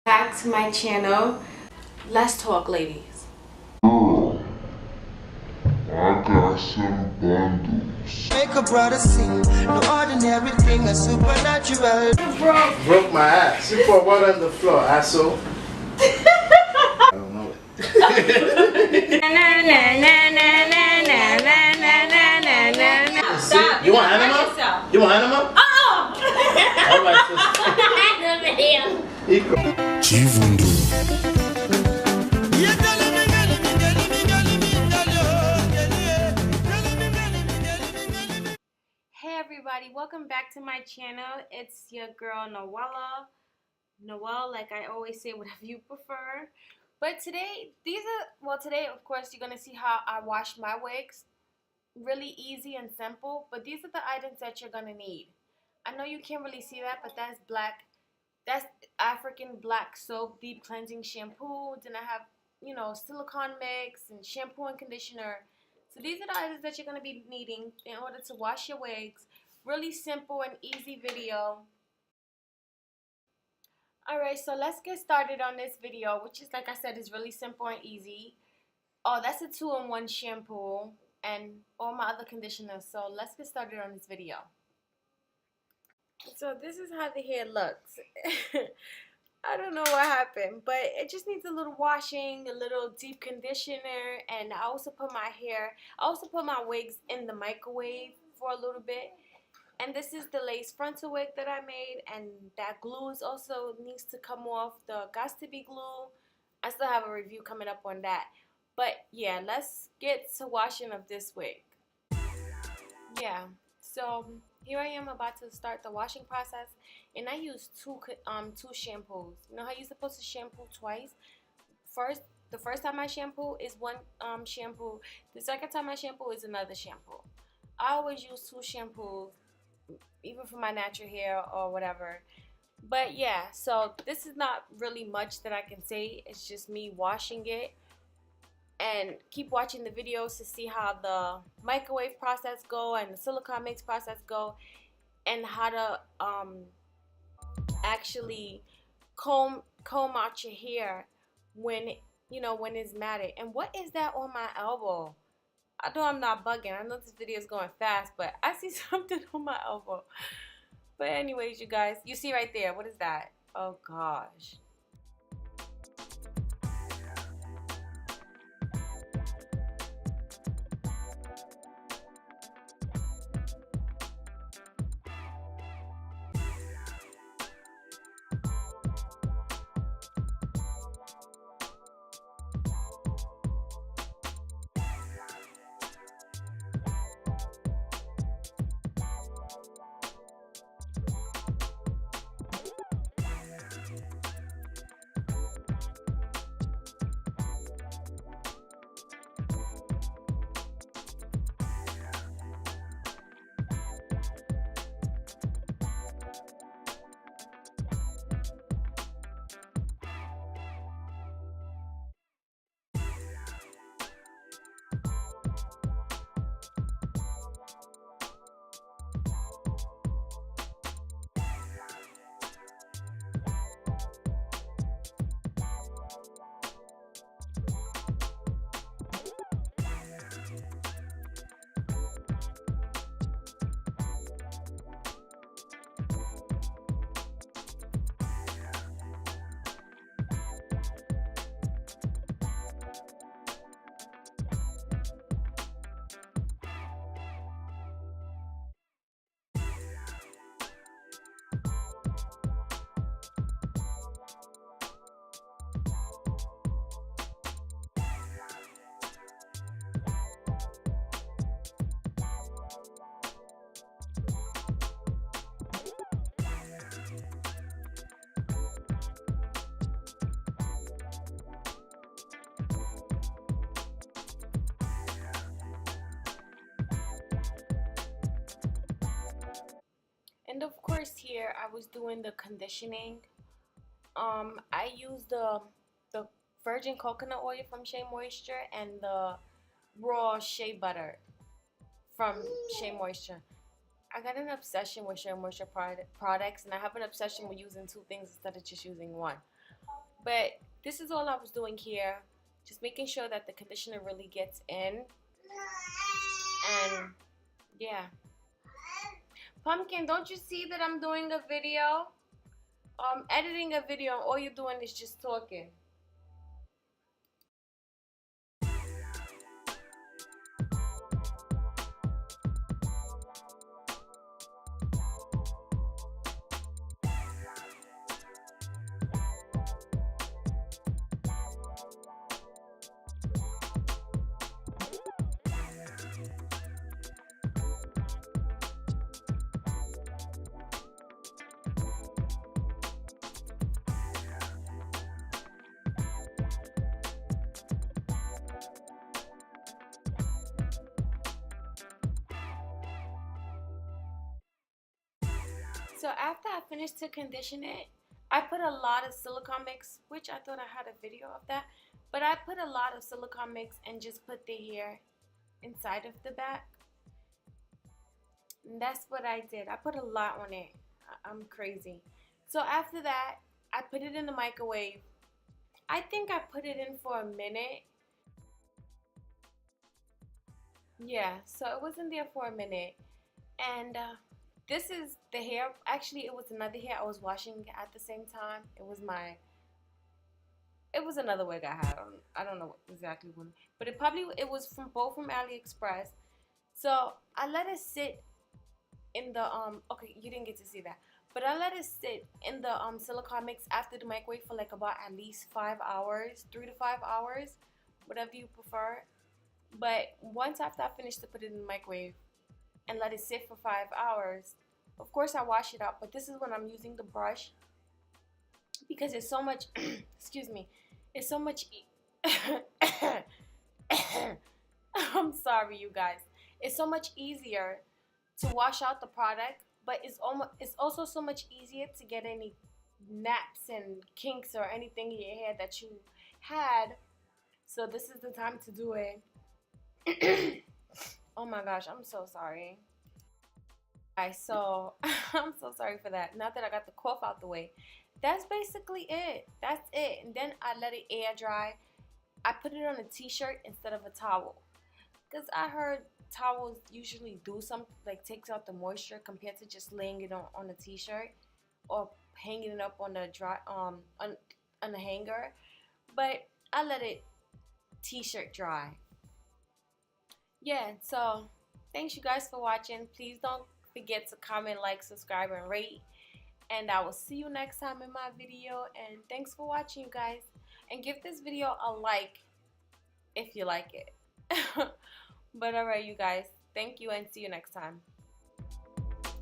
Back to my channel. Let's talk, ladies. Girl, I got some bundles. Make a brother sing, no ordinary thing, a supernatural. Broke my ass. You put water on the floor, asshole. I don't know it. Stop. You want anima? You want anima? All right, sister. Chivundo. Hey everybody, welcome back to my channel. It's your girl Noelle, like I always say, whatever you prefer. But today, today of course you're gonna see how I wash my wigs. Really easy and simple, but these are the items that you're gonna need. I know you can't really see that, but that's African black soap deep cleansing shampoo. Then I have, silicone mix and shampoo and conditioner. So these are the items that you're going to be needing in order to wash your wigs. Really simple and easy video. Alright, so let's get started on this video, which is, like I said, is really simple and easy. Oh, that's a 2-in-1 shampoo and all my other conditioners. So let's get started on this video. So this is how the hair looks. I don't know what happened, but it just needs a little washing, a little deep conditioner, and I also put my wigs in the microwave for a little bit. And this is the lace frontal wig that I made, and that glue is also needs to come off, the Got to Be glue. I still have a review coming up on that. But yeah, let's get to washing of this wig. Yeah, so here I am about to start the washing process, and I use two shampoos. You know how you're supposed to shampoo twice? The first time I shampoo is one shampoo. The second time I shampoo is another shampoo. I always use two shampoos, even for my natural hair or whatever. But yeah, so this is not really much that I can say. It's just me washing it. And keep watching the videos to see how the microwave process go and the silicone mix process go, and how to actually comb out your hair when when it's matted. And what is that on my elbow? I know I'm not bugging. I know this video is going fast, but I see something on my elbow. But anyways, you guys, you see right there. What is that? Oh gosh. And of course here I was doing the conditioning. I used the virgin coconut oil from Shea Moisture and the raw shea butter from Shea Moisture. I got an obsession with Shea Moisture products, and I have an obsession with using two things instead of just using one. But this is all I was doing here, just making sure that the conditioner really gets in. And yeah. Pumpkin, don't you see that I'm doing a video? Editing a video, and all you're doing is just talking. So after I finished to condition it, I put a lot of silicone mix, which I thought I had a video of that, but I put a lot of silicone mix and just put the hair inside of the back. And that's what I did. I put a lot on it. I'm crazy. So after that, I put it in the microwave. I think I put it in for a minute. Yeah, so it was in there for a minute. And this is the hair. Actually, it was another hair I was washing at the same time. It was another wig I had on. I don't know exactly when, but it was from both from AliExpress. So I let it sit in the okay, you didn't get to see that, but I let it sit in the silicone mix after the microwave for like about at least 5 hours, 3 to 5 hours, whatever you prefer. But once after I finished to put it in the microwave and let it sit for 5 hours, of course I wash it out, but this is when I'm using the brush because it's so much excuse me, it's so much I'm sorry you guys, it's so much easier to wash out the product, but it's also so much easier to get any naps and kinks or anything in your hair that you had. So this is the time to do it. Oh my gosh, I'm so sorry. Alright, so I'm so sorry for that. Now that I got the cough out the way, that's basically it. That's it. And then I let it air dry. I put it on a t-shirt instead of a towel, because I heard towels usually do something, like takes out the moisture compared to just laying it on a t-shirt or hanging it up on the dry on the hanger. But I let it t-shirt dry. Yeah, so thanks you guys for watching. Please don't forget to comment, like, subscribe, and rate. And I will see you next time in my video. And thanks for watching, you guys. And give this video a like if you like it. But alright, you guys. Thank you and see you next time.